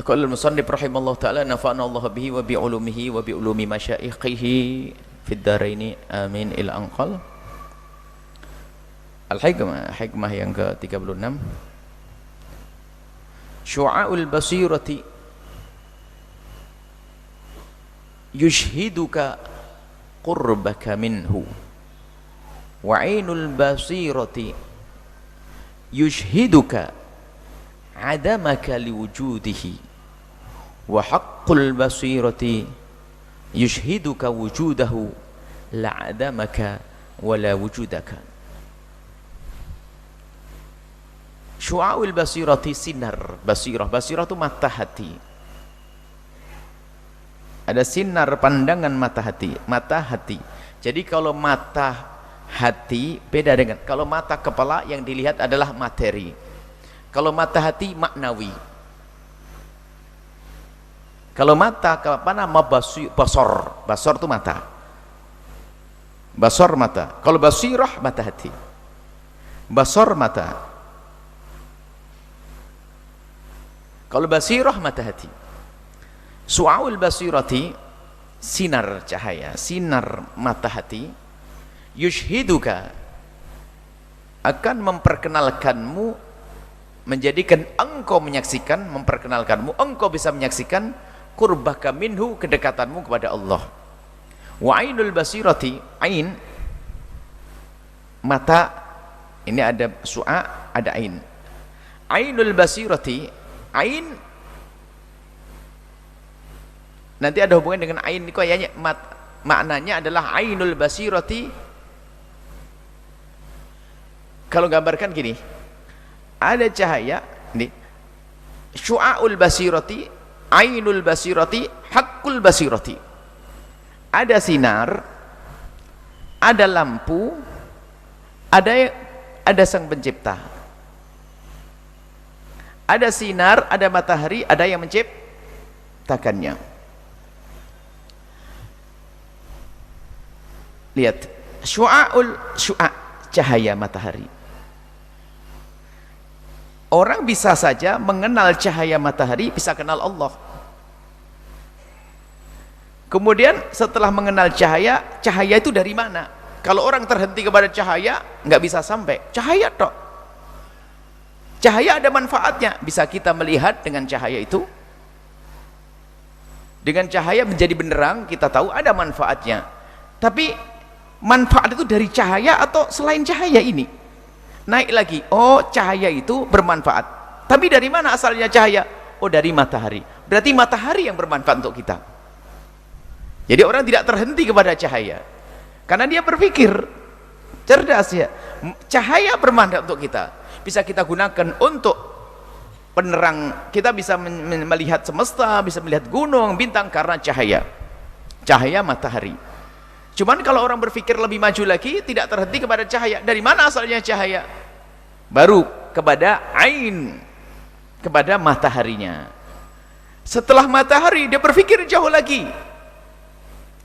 Qala al-musannif rahimallahu ta'ala nafa'ana Allah bihi wa bi ulumihi wa bi ulumi masyaikhihi fid dharaini amin ila anqal. Al-hikmah yang ke-36. Syu'a'ul basirati yushhiduka qurbaka minhu wa 'ainul basirati yushhiduka 'adamaka liwujudihi wa haqqul basirati yushhiduka wujudahu la 'adamaka wa la wujudaka. Syu'a'ul basirati sinar basirah. Basirah itu mata hati. Ada sinar pandangan mata hati. Mata hati. Jadi kalau mata hati beda dengan kalau mata kepala yang dilihat adalah materi. Kalau mata hati maknawi. Kalau mata apa nama basor. Basor itu mata. Basor mata. Kalau basirah mata hati. Basor mata. Kalau basirah mata hati. Su'aul basirati sinar cahaya, sinar mata hati, yushhiduka akan memperkenalkanmu, menjadikan engkau menyaksikan, memperkenalkanmu, engkau bisa menyaksikan qurbaka minhu, kedekatanmu kepada Allah. Wa ainul basirati, ain mata, ini ada su'a, ada ain. Ainul basirati, ain nanti ada hubungan dengan ain ini kayaknya maknanya adalah ainul basirati. Kalau gambarkan gini, ada cahaya ini, syu'aul basirati, ainul basirati, haqqul basirati. Ada sinar, ada lampu, ada sang pencipta. Ada sinar, ada matahari, ada yang menciptakannya. Lihat, syu'a cahaya matahari. Orang bisa saja mengenal cahaya matahari, bisa kenal Allah. Kemudian setelah mengenal cahaya, cahaya itu dari mana? Kalau orang terhenti kepada cahaya, nggak bisa sampai. Cahaya tok. Cahaya ada manfaatnya, bisa kita melihat dengan cahaya itu. Dengan cahaya menjadi benderang, kita tahu ada manfaatnya. Tapi manfaat itu dari cahaya atau selain cahaya ini? Naik lagi, oh cahaya itu bermanfaat. Tapi dari mana asalnya cahaya? Oh dari matahari. Berarti matahari yang bermanfaat untuk kita. Jadi orang tidak terhenti kepada cahaya. Karena dia berpikir, cerdas ya. Cahaya bermanfaat untuk kita. Bisa kita gunakan untuk penerang, kita bisa melihat semesta, bisa melihat gunung, bintang karena cahaya matahari. Cuman kalau orang berpikir lebih maju lagi, tidak terhenti kepada cahaya. Dari mana asalnya cahaya? Baru kepada ain, kepada mataharinya. Setelah matahari dia berpikir jauh lagi.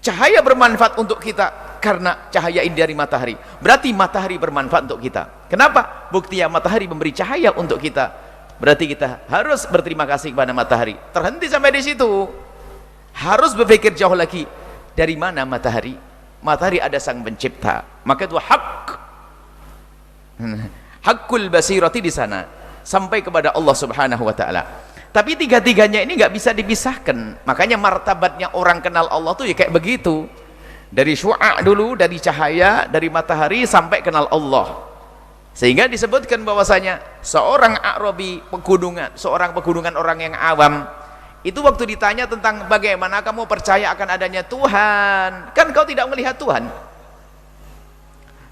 Cahaya bermanfaat untuk kita karena cahaya ini dari matahari. Berarti matahari bermanfaat untuk kita. Kenapa? Buktinya matahari memberi cahaya untuk kita. Berarti kita harus berterima kasih kepada matahari. Terhenti sampai di situ. Harus berpikir jauh lagi. Dari mana matahari? Matahari ada sang pencipta. Maka itu hak. Haqqul basirati di sana. Sampai kepada Allah Subhanahu wa taala. Tapi tiga-tiganya ini nggak bisa dipisahkan. Makanya martabatnya orang kenal Allah tuh ya kayak begitu. Dari syu'a dulu, dari cahaya, dari matahari sampai kenal Allah. Sehingga disebutkan bahwasanya seorang A'rabi pegunungan, seorang pegunungan orang yang awam, itu waktu ditanya tentang bagaimana kamu percaya akan adanya Tuhan, kan kau tidak melihat Tuhan.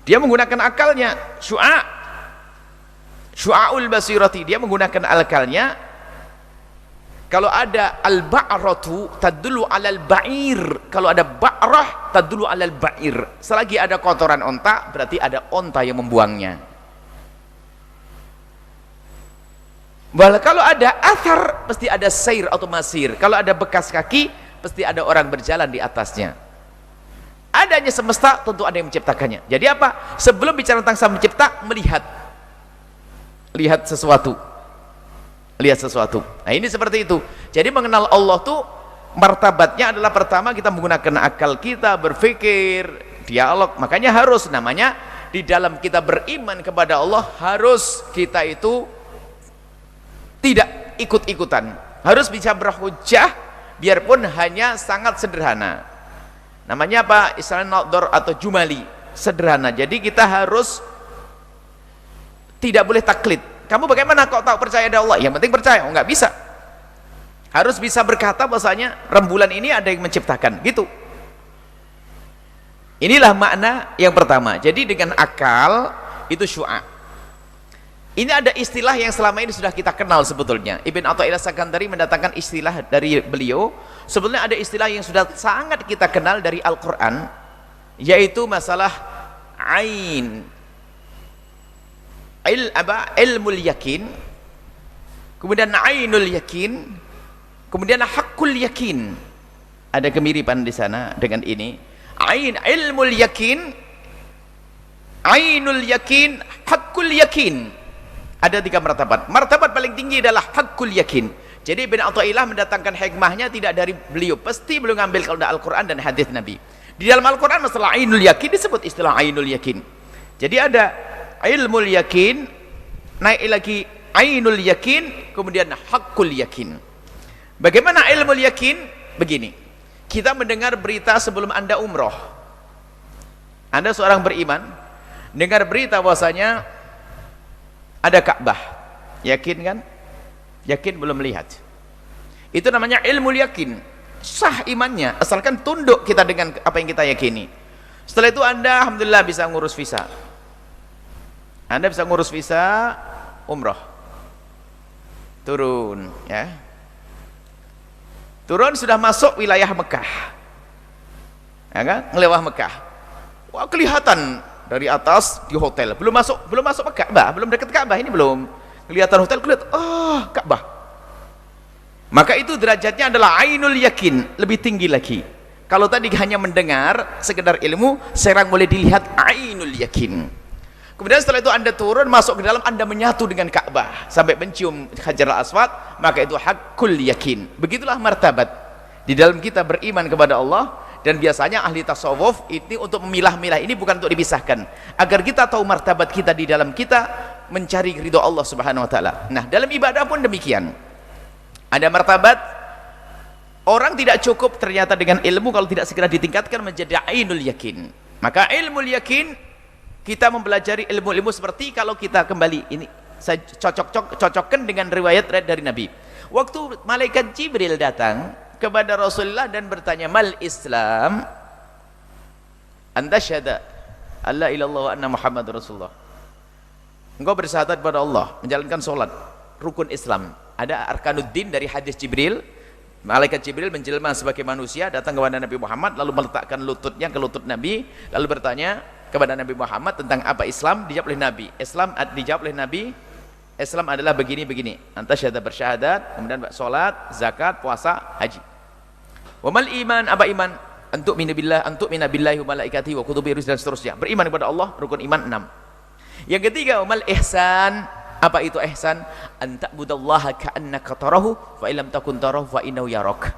Dia menggunakan akalnya, syu'aul basirati, dia menggunakan akalnya. Kalau ada al-ba'ratu tadullu alal ba'ir, kalau ada ba'rah tadullu alal ba'ir. Selagi ada kotoran onta, berarti ada onta yang membuangnya. Kalau ada athar, pasti ada sair atau masir. Kalau ada bekas kaki, pasti ada orang berjalan di atasnya. Adanya semesta, tentu ada yang menciptakannya. Jadi apa? Sebelum bicara tentang sang pencipta, lihat sesuatu. lihat sesuatu. Nah ini seperti itu. Jadi mengenal Allah tuh martabatnya adalah pertama kita menggunakan akal kita, berpikir, dialog. Makanya harus namanya di dalam kita beriman kepada Allah, harus kita itu tidak ikut-ikutan, harus bisa berhujjah biarpun hanya sangat sederhana. Namanya apa? Istilahnya nador atau jumali, sederhana. Jadi kita harus tidak boleh taklid. Kamu bagaimana kok tahu percaya ada Allah? Yang penting percaya. Oh, nggak bisa. Harus bisa berkata bahasanya rembulan ini ada yang menciptakan, gitu. Inilah makna yang pertama. Jadi dengan akal itu syu'a. Ini ada istilah yang selama ini sudah kita kenal sebetulnya. Ibn Athaillah Sakandari mendatangkan istilah dari beliau. Sebetulnya ada istilah yang sudah sangat kita kenal dari Al-Quran, yaitu masalah ain, ilmul yakin, kemudian ainul yakin, kemudian hakul yakin. Ada kemiripan di sana dengan ini. Ain, ilmul yakin, ainul yakin, hakul yakin. Ada 3 martabat. Martabat paling tinggi adalah hakul yakin. Jadi Ibn Athaillah mendatangkan hikmahnya tidak dari beliau, pasti beliau ngambil kalau ada Al-Quran dan hadis Nabi. Di dalam Al-Quran masalah ainul yakin disebut istilah ainul yakin. Jadi ada ilmul yakin, naik lagi ainul yakin, kemudian hakul yakin. Bagaimana ilmul yakin? Begini, kita mendengar berita sebelum Anda umroh. Anda seorang beriman, dengar berita bahwasanya ada Ka'bah. Yakin kan? Yakin belum melihat. Itu namanya ilmu yakin. Sah imannya, asalkan tunduk kita dengan apa yang kita yakini. Setelah itu Anda alhamdulillah bisa ngurus visa. Anda bisa ngurus visa umroh. Turun, ya. Turun sudah masuk wilayah Mekah. Ya kan? Ngelewah Mekah. Wah, kelihatan dari atas di hotel. Belum masuk Ka'bah, belum dekat Ka'bah, ini belum. Kelihatan hotel, kelihatan Ka'bah. Maka itu derajatnya adalah ainul yakin, lebih tinggi lagi. Kalau tadi hanya mendengar sekedar ilmu, sekarang boleh dilihat ainul yakin. Kemudian setelah itu Anda turun masuk ke dalam, Anda menyatu dengan Ka'bah sampai mencium Hajarul Aswad, maka itu hakul yakin. Begitulah martabat di dalam kita beriman kepada Allah. Dan biasanya ahli tasawuf ini untuk memilah-milah, ini bukan untuk dipisahkan, agar kita tahu martabat kita di dalam kita mencari ridho Allah Subhanahu wa taala. Nah, dalam ibadah pun demikian. Ada martabat orang tidak cukup ternyata dengan ilmu kalau tidak segera ditingkatkan menjadi ainul yakin. Maka ilmu yakin, kita mempelajari ilmu-ilmu seperti kalau kita kembali ini saya cocokkan dengan riwayat dari Nabi. Waktu malaikat Jibril datang kepada Rasulullah dan bertanya, mal Islam? Anta syahada alla ilallah wa anna Muhammad Rasulullah. Engkau bersyahadat kepada Allah, menjalankan solat, rukun Islam. Ada arkanuddin dari hadis Jibril. Malaikat Jibril menjelma sebagai manusia, datang kepada Nabi Muhammad, lalu meletakkan lututnya ke lutut Nabi, lalu bertanya kepada Nabi Muhammad tentang apa Islam. Dijawab oleh Nabi. Dijawab oleh Nabi, Islam adalah begini-begini. Anta syahadat, bersyahadat, kemudian solat, zakat, puasa, haji. Wa mal iman, apa iman? Antuk minabillah, antuk minabillahi wa malaikatihi wa kutubihi dan seterusnya. Beriman kepada Allah, rukun iman 6. Yang ketiga, wa mal ihsan, apa itu ihsan? An ta'budallaha ka'annaka tarahu fa illam takun tarahu fa innahu yarak.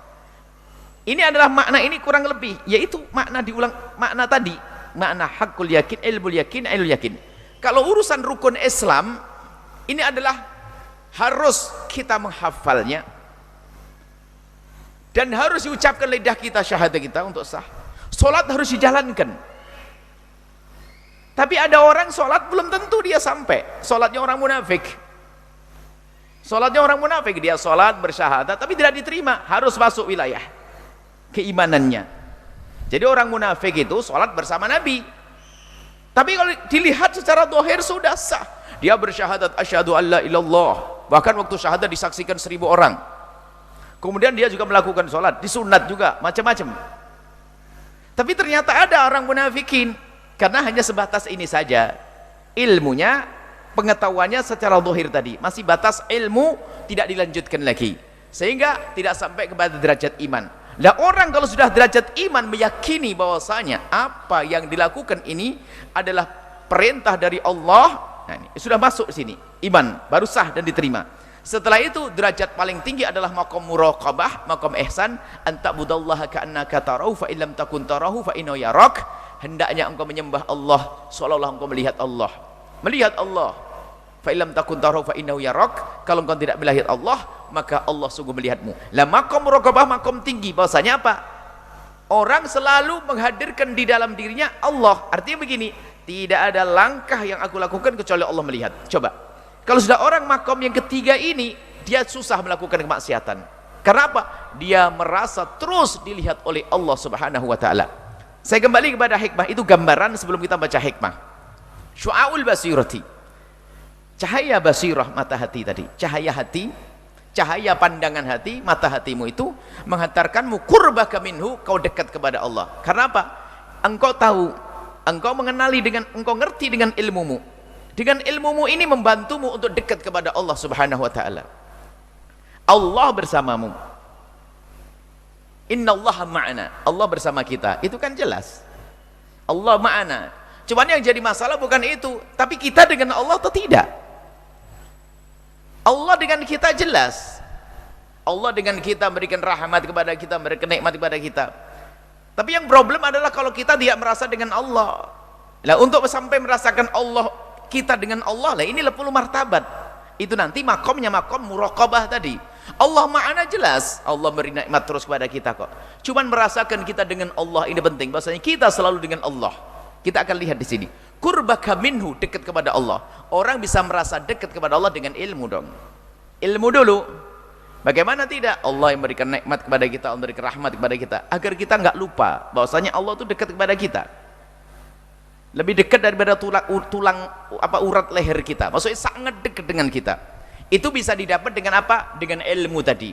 Ini adalah makna ini kurang lebih, yaitu makna diulang makna tadi, makna hakul yakin, ilmul yakin, ainul yakin. Kalau urusan rukun Islam ini adalah harus kita menghafalnya dan harus diucapkan lidah kita, syahadat kita untuk sah. Solat harus dijalankan. Tapi ada orang solat belum tentu dia sampai. Solatnya orang munafik. Solatnya orang munafik, dia solat bersyahadat tapi tidak diterima, harus masuk wilayah keimanannya. Jadi orang munafik itu solat bersama Nabi, tapi kalau dilihat secara zahir sudah sah. Dia bersyahadat asyhadu alla ilallah, bahkan waktu syahadat disaksikan 1000 orang. Kemudian dia juga melakukan sholat, disunat juga, macam-macam. Tapi ternyata ada orang munafikin, karena hanya sebatas ini saja ilmunya, pengetahuannya secara zahir tadi, masih batas ilmu, tidak dilanjutkan lagi, sehingga tidak sampai kepada derajat iman. Lah orang kalau sudah derajat iman, meyakini bahwasanya apa yang dilakukan ini adalah perintah dari Allah, nah, ini sudah masuk sini, iman baru sah dan diterima. Setelah itu derajat paling tinggi adalah maqam muraqabah, maqam ihsan, anta'budallaha ka'annaka tarahu fa illam takun tarahu fa innahu yarak. Hendaknya engkau menyembah Allah seolah-olah engkau melihat Allah. Melihat Allah. Fa illam takun tarahu fa innahu yarak. Kalau engkau tidak melihat Allah, maka Allah sungguh melihatmu. Lah maqam muraqabah maqam tinggi. Bahwasanya apa? Orang selalu menghadirkan di dalam dirinya Allah. Artinya begini, tidak ada langkah yang aku lakukan kecuali Allah melihat. Coba. Kalau sudah orang makom yang ketiga ini, dia susah melakukan kemaksiatan. Karena apa? Dia merasa terus dilihat oleh Allah Subhanahu wa taala. Saya kembali kepada hikmah, itu gambaran sebelum kita baca hikmah. Syu'aul basirati. Cahaya basirah mata hati tadi. Cahaya hati, cahaya pandangan hati, mata hatimu itu menghantarkanmu qurbaka minhu, kau dekat kepada Allah. Karena apa? Engkau tahu, engkau mengenali dengan, engkau ngerti dengan ilmumu. Dengan ilmumu ini membantumu untuk dekat kepada Allah Subhanahu wa taala. Allah bersamamu. Innallaha ma'ana. Allah bersama kita. Itu kan jelas. Allah ma'ana. Cuman yang jadi masalah bukan itu, tapi kita dengan Allah atau tidak? Allah dengan kita jelas. Allah dengan kita memberikan rahmat kepada kita, memberikan nikmat kepada kita. Tapi yang problem adalah kalau kita tidak merasa dengan Allah. Lah untuk sampai merasakan Allah, kita dengan Allah, lah ini 10 martabat. Itu nanti makomnya makom muraqabah tadi. Allah ma'ana jelas, Allah beri nikmat terus kepada kita kok. Cuman merasakan kita dengan Allah ini penting. Bahasanya kita selalu dengan Allah. Kita akan lihat di sini. Qurbaka minhu, dekat kepada Allah. Orang bisa merasa dekat kepada Allah dengan ilmu dong. Ilmu dulu. Bagaimana tidak? Allah yang memberikan nikmat kepada kita, Allah memberikan rahmat kepada kita, agar kita nggak lupa bahwasanya Allah itu dekat kepada kita. Lebih dekat daripada urat leher kita. Maksudnya sangat dekat dengan kita. Itu bisa didapat dengan apa? Dengan ilmu tadi.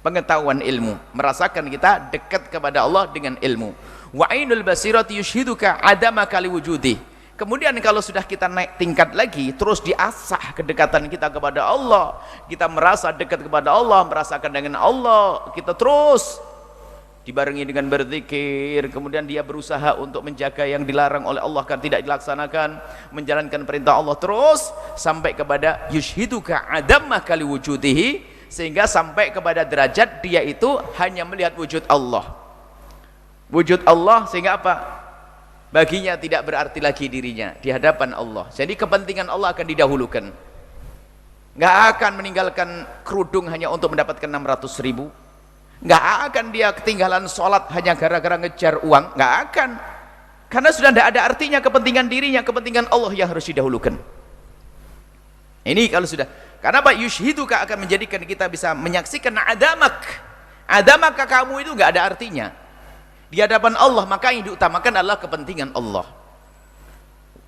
Pengetahuan ilmu. Merasakan kita dekat kepada Allah dengan ilmu. Wa ainul basirati yushhiduka adamaka liwujudih. Kemudian kalau sudah kita naik tingkat lagi, terus diasah kedekatan kita kepada Allah. Kita merasa dekat kepada Allah, merasakan dengan Allah. Kita terus dibarengi dengan berzikir, kemudian dia berusaha untuk menjaga yang dilarang oleh Allah kan tidak dilaksanakan, menjalankan perintah Allah terus sampai kepada yushhiduka adamaka liwujudihi, sehingga sampai kepada derajat dia itu hanya melihat wujud Allah. Wujud Allah sehingga apa? Baginya tidak berarti lagi dirinya di hadapan Allah. Jadi kepentingan Allah akan didahulukan. Nggak akan meninggalkan kerudung hanya untuk mendapatkan 600.000. Nggak akan dia ketinggalan sholat hanya gara-gara ngejar uang. Nggak akan. Karena sudah tidak ada artinya kepentingan dirinya, kepentingan Allah yang harus didahulukan. Ini kalau sudah. Karena Pak yushhiduka akan menjadikan kita bisa menyaksikan adamak. Adamak kamu itu nggak ada artinya. Di hadapan Allah, maka yang diutamakan adalah kepentingan Allah.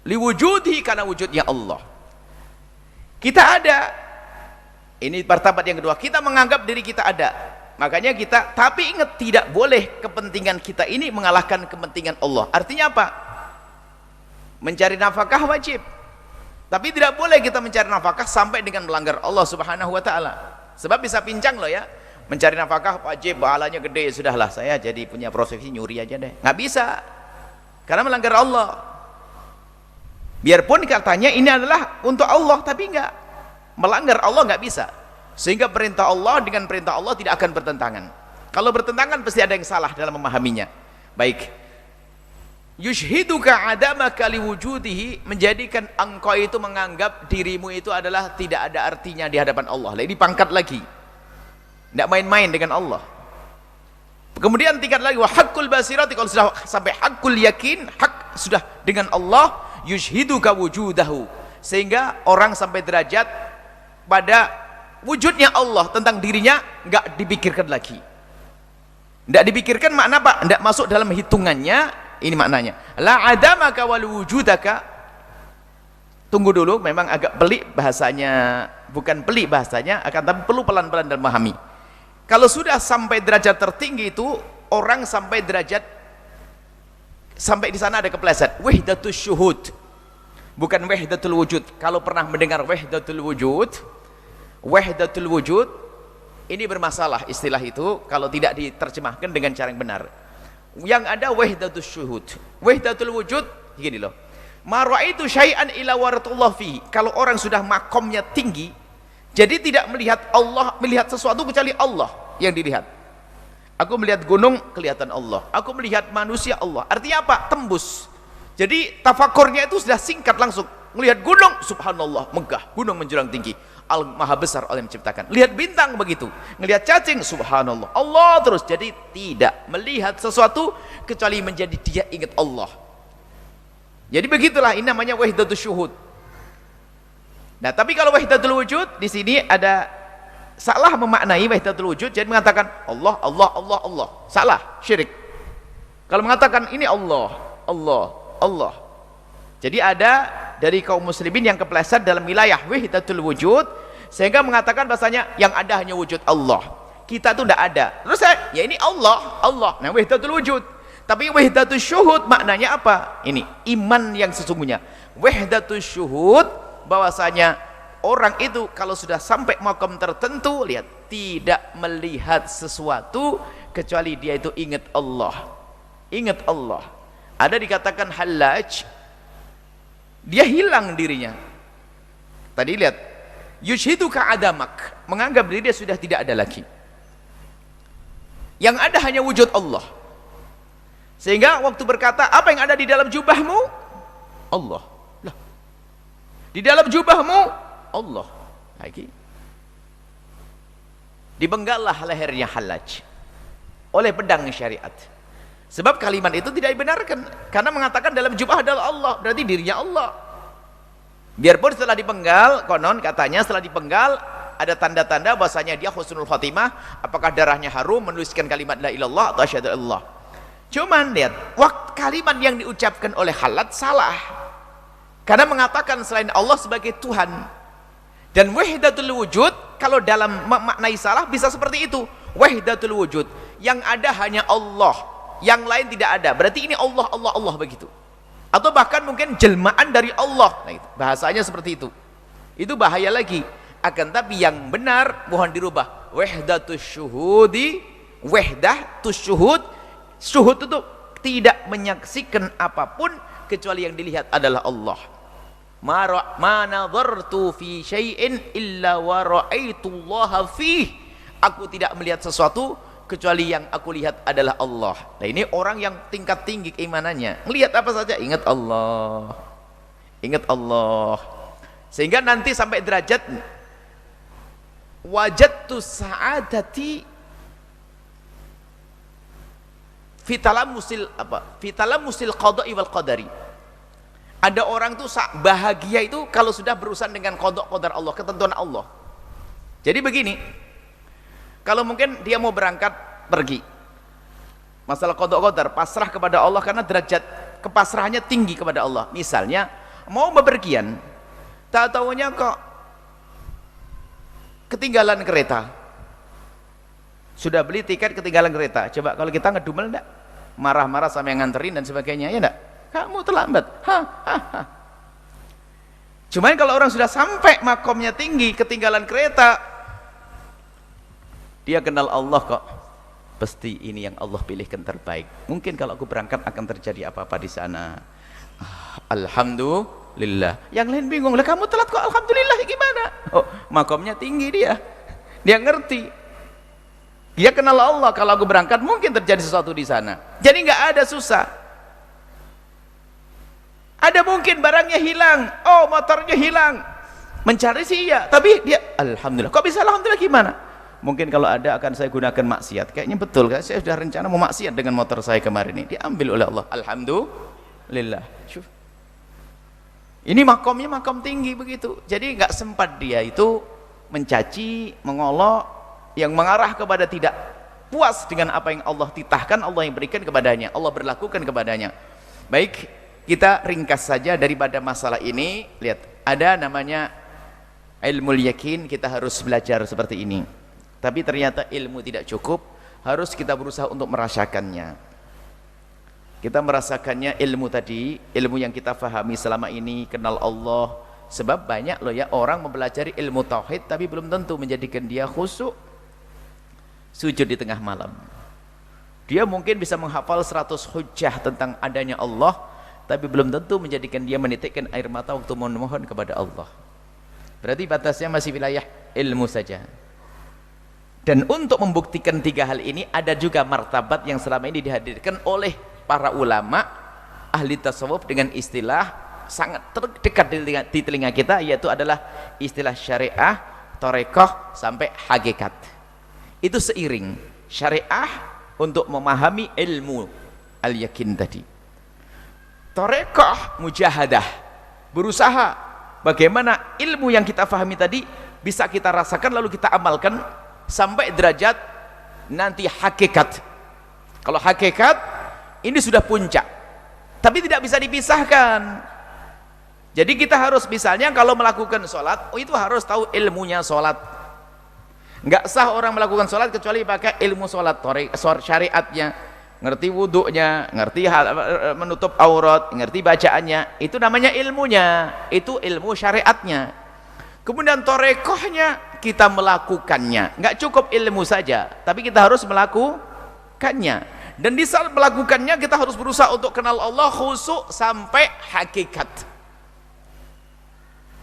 Liwujudhi, karena wujudnya Allah. Kita ada. Ini martabat yang kedua. Kita menganggap diri kita ada. Makanya kita, tapi ingat tidak boleh kepentingan kita ini mengalahkan kepentingan Allah. Artinya apa? Mencari nafkah wajib. Tapi tidak boleh kita mencari nafkah sampai dengan melanggar Allah Subhanahu wa taala. Sebab bisa pincang loh ya. Mencari nafkah wajib, pahalanya gede, sudahlah saya jadi punya profesi nyuri aja deh. Nggak bisa. Karena melanggar Allah. Biarpun katanya ini adalah untuk Allah, tapi enggak. Melanggar Allah nggak bisa. Sehingga perintah Allah dengan perintah Allah tidak akan bertentangan. Kalau bertentangan pasti ada yang salah dalam memahaminya. Baik. Yushhiduka adamaka liwujudihi, menjadikan engkau itu menganggap dirimu itu adalah tidak ada artinya di hadapan Allah. Ini pangkat lagi. Tidak main-main dengan Allah. Kemudian tingkat lagi wa haqqul basirati, kalau sudah sampai haqqul yakin, hak sudah dengan Allah, yushhiduka wujudahu, sehingga orang sampai derajat pada wujudnya Allah tentang dirinya enggak dipikirkan lagi. Enggak dipikirkan makna apa? Enggak masuk dalam hitungannya. Ini maknanya. La adamaka wal wujudaka. Tunggu dulu, memang agak pelik bahasanya, bukan pelik bahasanya, akan tapi perlu pelan-pelan dan memahami. Kalau sudah sampai derajat tertinggi itu, orang sampai derajat, sampai di sana ada kepleset, wahdatus syuhud, bukan wahdatul wujud. Kalau pernah mendengar wahdatul wujud, ini bermasalah istilah itu kalau tidak diterjemahkan dengan cara yang benar. Yang ada wahdatus syuhud, wahdatul wujud, gini loh. Ma ra'aitu syai'an illa waratullah fihi. Kalau orang sudah makomnya tinggi, Jadi tidak melihat Allah, melihat sesuatu kecuali Allah yang dilihat. Aku melihat gunung, kelihatan Allah. Aku melihat manusia, Allah. Artinya apa? Tembus. Jadi tafakurnya itu sudah singkat langsung. Melihat gunung, subhanallah, megah, gunung menjulang tinggi. Maha besar Allah yang menciptakan. Lihat bintang begitu, ngelihat cacing, subhanallah, Allah terus. Jadi tidak melihat sesuatu kecuali menjadi dia ingat Allah. Jadi begitulah, ini namanya wahdatus syuhud. Nah, tapi kalau wahdatul wujud di sini ada salah memaknai wahdatul wujud, jadi mengatakan Allah, Allah, Allah, Allah. Salah, syirik. Kalau mengatakan ini Allah, Allah, Allah. Jadi ada dari kaum muslimin yang kepleset dalam wilayah wahdatul wujud sehingga mengatakan bahasanya yang ada hanya wujud Allah. Kita tuh tidak ada. Terus ya ini Allah, Allah. Nah, wahdatul wujud. Tapi wahdatul syuhud maknanya apa? Ini iman yang sesungguhnya. Wahdatul syuhud bahwasanya orang itu kalau sudah sampai maqam tertentu, lihat, tidak melihat sesuatu kecuali dia itu ingat Allah. Ingat Allah. Ada dikatakan halaj, dia hilang dirinya. Tadi lihat, yushhiduka adamak, menganggap diri dia sudah tidak ada lagi. Yang ada hanya wujud Allah. Sehingga waktu berkata, apa yang ada di dalam jubahmu? Allah. Lah. Di dalam jubahmu? Allah. Lagi. Dibenggallah lehernya halaj oleh pedang syariat. Sebab kalimat itu tidak dibenarkan karena mengatakan dalam jubah adalah Allah, berarti dirinya Allah. Biarpun setelah dipenggal, konon katanya setelah dipenggal ada tanda-tanda bahasanya dia husnul khotimah, apakah darahnya harum menuliskan kalimat la ilallah atau asyhadu illallah. Cuman lihat, waktu kalimat yang diucapkan oleh Halad salah. Karena mengatakan selain Allah sebagai Tuhan. Dan wahdatul wujud kalau dalam memaknai salah bisa seperti itu. Wahdatul wujud, yang ada hanya Allah. Yang lain tidak ada, berarti ini Allah, Allah, Allah begitu. Atau bahkan mungkin jelmaan dari Allah. Nah, itu bahasanya seperti itu bahaya lagi. Akan tapi yang benar mohon dirubah. Wahdatus syuhudi, wahdatus syuhud, syuhud itu tidak menyaksikan apapun kecuali yang dilihat adalah Allah. Ma nadhartu fi syai'in illa wa ra'aitullaha fih. Aku tidak melihat sesuatu kecuali yang aku lihat adalah Allah. Nah, ini orang yang tingkat tinggi keimanannya. Melihat apa saja ingat Allah. Ingat Allah. Sehingga nanti sampai derajat wajadtu sa'adati fi talamusil qada'i wal qadari. Ada orang tuh bahagia itu kalau sudah berurusan dengan qada' qadar Allah, ketentuan Allah. Jadi begini, kalau mungkin dia mau berangkat pergi, masalah qada' qadar, pasrah kepada Allah karena derajat kepasrahannya tinggi kepada Allah. Misalnya mau bepergian, tak tahunya kok ketinggalan kereta. Sudah beli tiket ketinggalan kereta. Coba kalau kita ngedumel enggak? Marah-marah sama yang nganterin dan sebagainya, ya enggak? Kamu terlambat. Cuman kalau orang sudah sampai makomnya tinggi, ketinggalan kereta, dia kenal Allah kok, pasti ini yang Allah pilihkan terbaik. Mungkin kalau aku berangkat akan terjadi apa-apa di sana. Alhamdulillah. Yang lain bingung, lah kamu telat kok alhamdulillah, gimana? Oh, makomnya tinggi dia ngerti, dia kenal Allah. Kalau aku berangkat mungkin terjadi sesuatu di sana, jadi nggak ada susah. Ada mungkin barangnya hilang, oh motornya hilang, mencari sih iya, tapi dia alhamdulillah. Kok bisa alhamdulillah, gimana? Mungkin kalau ada akan saya gunakan maksiat. Kayaknya betul kan, saya sudah rencana mau maksiat dengan motor saya kemarin ini, diambil oleh Allah. Alhamdulillah. Ini makomnya makom tinggi begitu. Jadi nggak sempat dia itu mencaci, mengolok, yang mengarah kepada tidak puas dengan apa yang Allah titahkan, Allah yang berikan kepadanya, Allah berlakukan kepadanya. Baik, kita ringkas saja daripada masalah ini. Lihat, ada namanya ilmu yakin, kita harus belajar seperti ini. Tapi ternyata ilmu tidak cukup, harus kita berusaha untuk merasakannya. Kita merasakannya ilmu tadi, ilmu yang kita fahami selama ini, kenal Allah. Sebab banyak loh ya orang mempelajari ilmu tauhid tapi belum tentu menjadikan dia khusyuk sujud di tengah malam. Dia mungkin bisa menghafal 100 hujjah tentang adanya Allah, tapi belum tentu menjadikan dia menitikkan air mata waktu memohon kepada Allah. Berarti batasnya masih wilayah ilmu saja. Dan untuk membuktikan tiga hal ini ada juga martabat yang selama ini dihadirkan oleh para ulama ahli tasawuf dengan istilah sangat terdekat di telinga kita, yaitu adalah istilah syariah, thariqah sampai hakikat. Itu seiring syariah untuk memahami ilmu al-yakin tadi, thariqah mujahadah, berusaha bagaimana ilmu yang kita fahami tadi bisa kita rasakan lalu kita amalkan sampai derajat nanti hakikat. Kalau hakikat ini sudah puncak, tapi tidak bisa dipisahkan. Jadi kita harus misalnya kalau melakukan sholat, itu harus tahu ilmunya sholat. Nggak sah orang melakukan sholat kecuali pakai ilmu sholat, syariatnya, ngerti wudhunya, ngerti menutup aurat, ngerti bacaannya, itu namanya ilmunya, itu ilmu syariatnya. Kemudian torekohnya kita melakukannya, nggak cukup ilmu saja, tapi kita harus melakukannya. Dan di saat melakukannya kita harus berusaha untuk kenal Allah khusyuk sampai hakikat.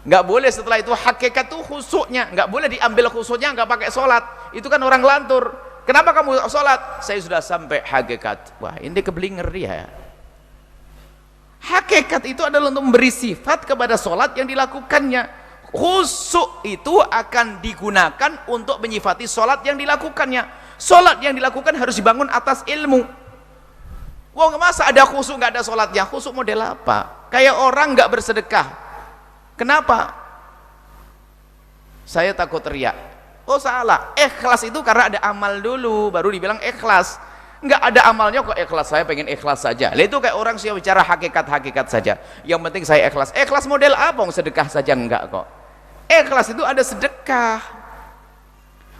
Nggak boleh setelah itu hakikat tuh khusyuknya, nggak boleh diambil khusyuknya nggak pakai sholat. Itu kan orang lantur. Kenapa kamu sholat? Saya sudah sampai hakikat. Wah, ini keblinger dia. Hakikat itu adalah untuk memberi sifat kepada sholat yang dilakukannya. Khusyuk itu akan digunakan untuk menyifati sholat yang dilakukannya. Sholat yang dilakukan harus dibangun atas ilmu. Wah, masa ada khusyuk nggak ada sholatnya? Khusyuk model apa? Kayak orang nggak bersedekah. Kenapa? Saya takut riak. Oh salah, ikhlas itu karena ada amal dulu baru dibilang ikhlas. Nggak ada amalnya kok ikhlas, saya pengen ikhlas saja. Lah itu kayak orang sih bicara hakikat saja. Yang penting saya ikhlas. Ikhlas model apa? Sedekah saja enggak kok. Ikhlas itu ada sedekah.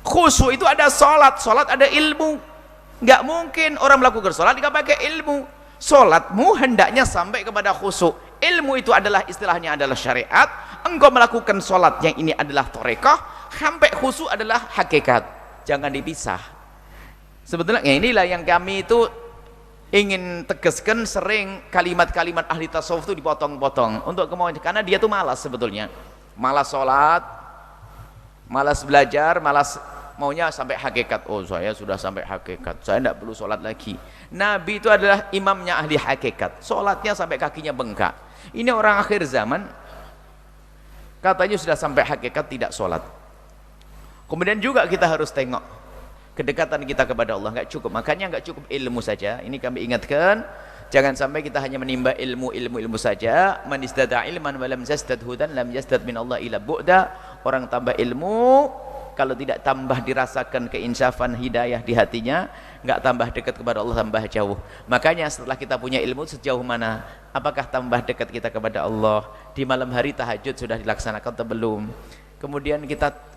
Khusyuk itu ada sholat, sholat ada ilmu. Nggak mungkin orang melakukan sholat nggak pakai ilmu. Sholatmu hendaknya sampai kepada khusyuk. Ilmu itu adalah istilahnya adalah syariat. Engkau melakukan sholat yang ini adalah thariqah, sampai khusyuk adalah hakikat. Jangan dipisah. Sebetulnya inilah yang kami itu ingin tegaskan, sering kalimat-kalimat ahli tasawuf itu dipotong-potong untuk kemauan, karena dia tuh malas sebetulnya. Malas sholat, malas belajar, malas maunya sampai hakikat. Oh saya sudah sampai hakikat, saya tidak perlu sholat lagi. Nabi itu adalah imamnya ahli hakikat, sholatnya sampai kakinya bengkak. Ini orang akhir zaman katanya sudah sampai hakikat tidak sholat. Kemudian juga kita harus tengok kedekatan kita kepada Allah, nggak cukup. Makanya nggak cukup ilmu saja, ini kami ingatkan. Jangan sampai kita hanya menimba ilmu saja. Man istada ilman wa lam yazdad hudan lam yazdad min Allah ila bu'da. Orang tambah ilmu, kalau tidak tambah dirasakan keinsafan hidayah di hatinya, nggak tambah dekat kepada Allah, tambah jauh. Makanya setelah kita punya ilmu sejauh mana? Apakah tambah dekat kita kepada Allah? Di malam hari tahajud sudah dilaksanakan atau belum? Kemudian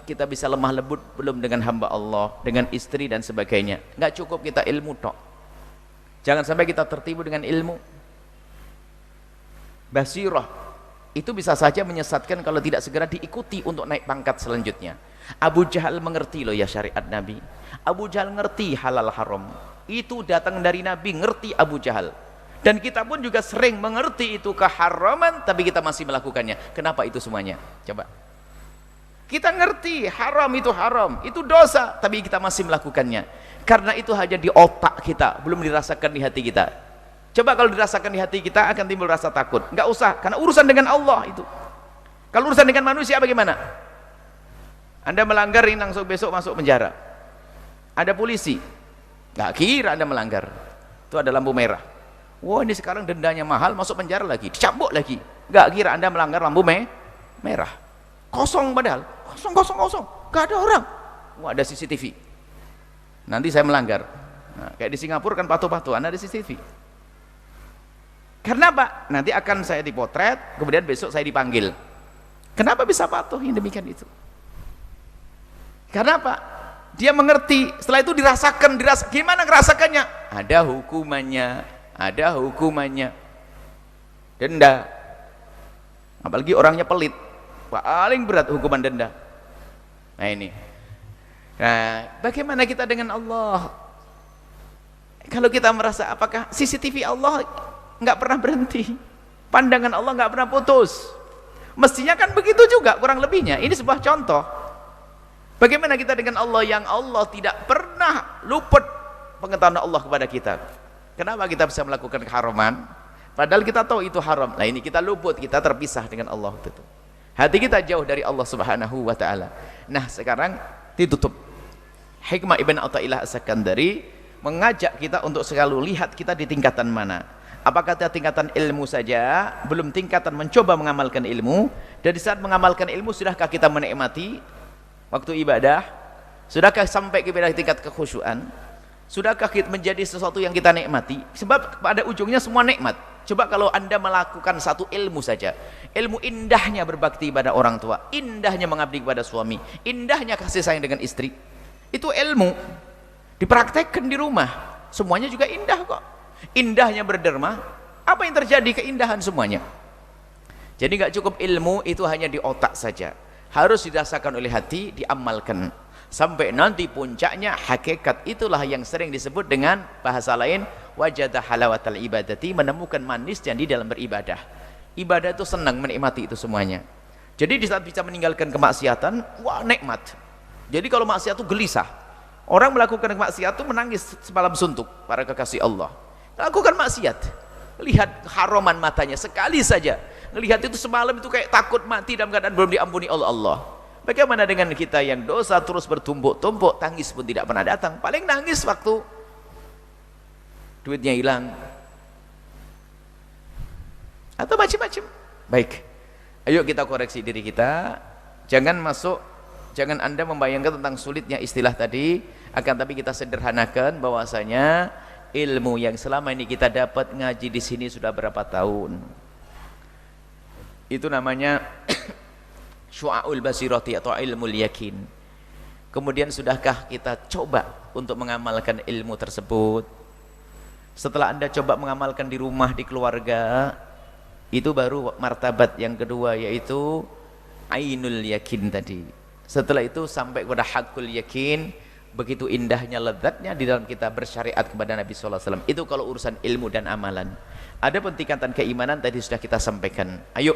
kita bisa lemah lembut belum dengan hamba Allah, dengan istri dan sebagainya. Nggak cukup kita ilmu tok. Jangan sampai kita tertipu dengan ilmu. Basirah itu bisa saja menyesatkan kalau tidak segera diikuti untuk naik pangkat selanjutnya. Abu Jahal mengerti loh ya syariat Nabi. Abu Jahal ngerti halal haram. Itu datang dari Nabi, ngerti Abu Jahal. Dan kita pun juga sering mengerti itu keharaman, tapi kita masih melakukannya. Kenapa itu semuanya? Coba. Kita ngerti haram, itu dosa, tapi kita masih melakukannya. Karena itu hanya di otak kita, belum dirasakan di hati kita. Coba kalau dirasakan di hati kita akan timbul rasa takut. Nggak usah, karena urusan dengan Allah itu. Kalau urusan dengan manusia bagaimana? Anda melanggar ini langsung besok masuk penjara. Ada polisi, nggak kira Anda melanggar. Itu ada lampu merah. Wah ini sekarang dendanya mahal, masuk penjara lagi, dicambuk lagi. Nggak kira Anda melanggar lampu merah. Kosong padahal, kosong, nggak ada orang. Wah ada CCTV. Nanti saya melanggar. Nah, kayak di Singapura kan patuh-patuhan ada CCTV. Karena apa? Nanti akan saya dipotret, kemudian besok saya dipanggil. Kenapa bisa patuh yang demikian itu? Karena apa? Dia mengerti. Setelah itu dirasakan, gimana ngerasakannya? Ada hukumannya. Denda. Apalagi orangnya pelit, paling berat hukuman denda. Nah ini. Nah, bagaimana kita dengan Allah? Kalau kita merasa apakah CCTV Allah nggak pernah berhenti, pandangan Allah nggak pernah putus, mestinya kan begitu juga kurang lebihnya. Ini sebuah contoh. Bagaimana kita dengan Allah yang Allah tidak pernah luput pengetahuan Allah kepada kita? Kenapa kita bisa melakukan keharaman? Padahal kita tahu itu haram. Nah ini kita luput, kita terpisah dengan Allah. Hati kita jauh dari Allah Subhanahu wa ta'ala. Nah sekarang ditutup. Hikmah Ibn Athaillah As-Sakandari mengajak kita untuk selalu lihat kita di tingkatan mana. Apakah kita tingkatan ilmu saja, belum tingkatan mencoba mengamalkan ilmu? Dari saat mengamalkan ilmu, sudahkah kita menikmati waktu ibadah? Sudahkah sampai kepada tingkat kekhusyuan? Sudahkah kita menjadi sesuatu yang kita nikmati? Sebab pada ujungnya semua nikmat. Coba kalau Anda melakukan satu ilmu saja, ilmu indahnya berbakti pada orang tua, indahnya mengabdi kepada suami, indahnya kasih sayang dengan istri, itu ilmu dipraktekkan di rumah, semuanya juga indah kok. Indahnya berderma, apa yang terjadi? Keindahan semuanya. Jadi nggak cukup ilmu itu hanya di otak saja, harus dirasakan oleh hati, diamalkan sampai nanti puncaknya hakikat. Itulah yang sering disebut dengan bahasa lain wajada halawatal ibadati, menemukan manisnya di dalam beribadah. Ibadah itu senang menikmati itu semuanya. Jadi di saat bisa meninggalkan kemaksiatan, wah nikmat. Jadi kalau maksiat itu gelisah, orang melakukan kemaksiat itu menangis semalam suntuk. Para kekasih Allah lakukan maksiat, lihat haraman matanya sekali saja, lihat itu semalam itu kayak takut mati dalam keadaan belum diampuni oleh Allah. Bagaimana dengan kita yang dosa terus bertumpuk-tumpuk, tangis pun tidak pernah datang, paling nangis waktu duitnya hilang atau macam-macam. Baik, ayo kita koreksi diri kita, jangan Anda membayangkan tentang sulitnya istilah tadi, akan tapi kita sederhanakan bahwasanya ilmu yang selama ini kita dapat ngaji di sini sudah berapa tahun, itu namanya syu'aul basirati atau ilmul yakin. Kemudian sudahkah kita coba untuk mengamalkan ilmu tersebut? Setelah Anda coba mengamalkan di rumah, di keluarga, itu baru martabat yang kedua, yaitu ainul yakin tadi. Setelah itu sampai kepada hakul yakin, begitu indahnya lezatnya di dalam kita bersyariat kepada Nabi SAW. Itu kalau urusan ilmu dan amalan. Ada tingkatan keimanan tadi sudah kita sampaikan. Ayo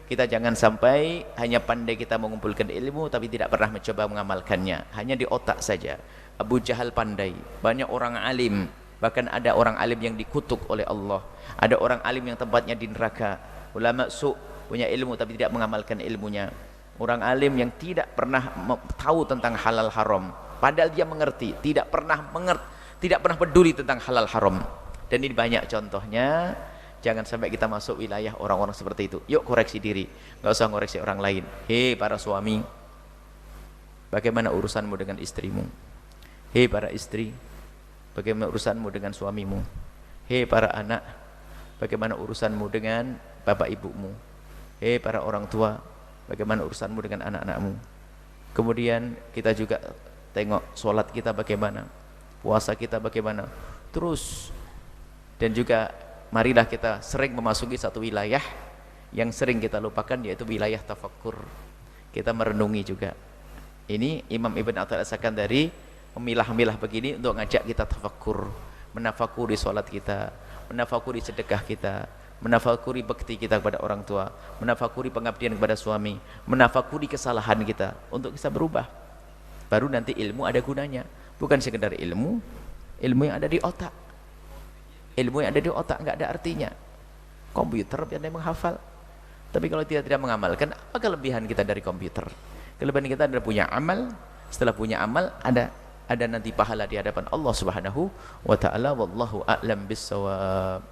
kita jangan sampai hanya pandai kita mengumpulkan ilmu tapi tidak pernah mencoba mengamalkannya, hanya di otak saja. Abu Jahal pandai, banyak orang alim, bahkan ada orang alim yang dikutuk oleh Allah, ada orang alim yang tempatnya di neraka. Ulama su' punya ilmu tapi tidak mengamalkan ilmunya. Orang alim yang tidak pernah tahu tentang halal haram, padahal dia mengerti, tidak pernah peduli tentang halal haram. Dan ini banyak contohnya. Jangan sampai kita masuk wilayah orang-orang seperti itu. Yuk koreksi diri, nggak usah koreksi orang lain. Hei para suami, bagaimana urusanmu dengan istrimu? Hei para istri, bagaimana urusanmu dengan suamimu? Hei para anak, bagaimana urusanmu dengan bapak ibumu? Hei para orang tua, bagaimana urusanmu dengan anak-anakmu? Kemudian kita juga tengok sholat kita bagaimana, puasa kita bagaimana. Terus, dan juga marilah kita sering memasuki satu wilayah yang sering kita lupakan, yaitu wilayah tafakkur. Kita merenungi juga. Ini Imam Ibn Athaillah As-Sakandari memilah-milah begini untuk ngajak kita tafakkur, menafakuri sholat kita, menafakuri sedekah kita, menafakuri bakti kita kepada orang tua, menafakuri pengabdian kepada suami, menafakuri kesalahan kita untuk bisa berubah. Baru nanti ilmu ada gunanya, bukan sekedar ilmu yang ada di otak. Ilmu yang ada di otak nggak ada artinya. Komputer yang menghafal, tapi kalau tidak mengamalkan, apa kelebihan kita dari komputer? Kelebihan kita adalah punya amal. Setelah punya amal, ada nanti pahala di hadapan Allah Subhanahu wa ta'ala. Wallahu a'lam bissawab.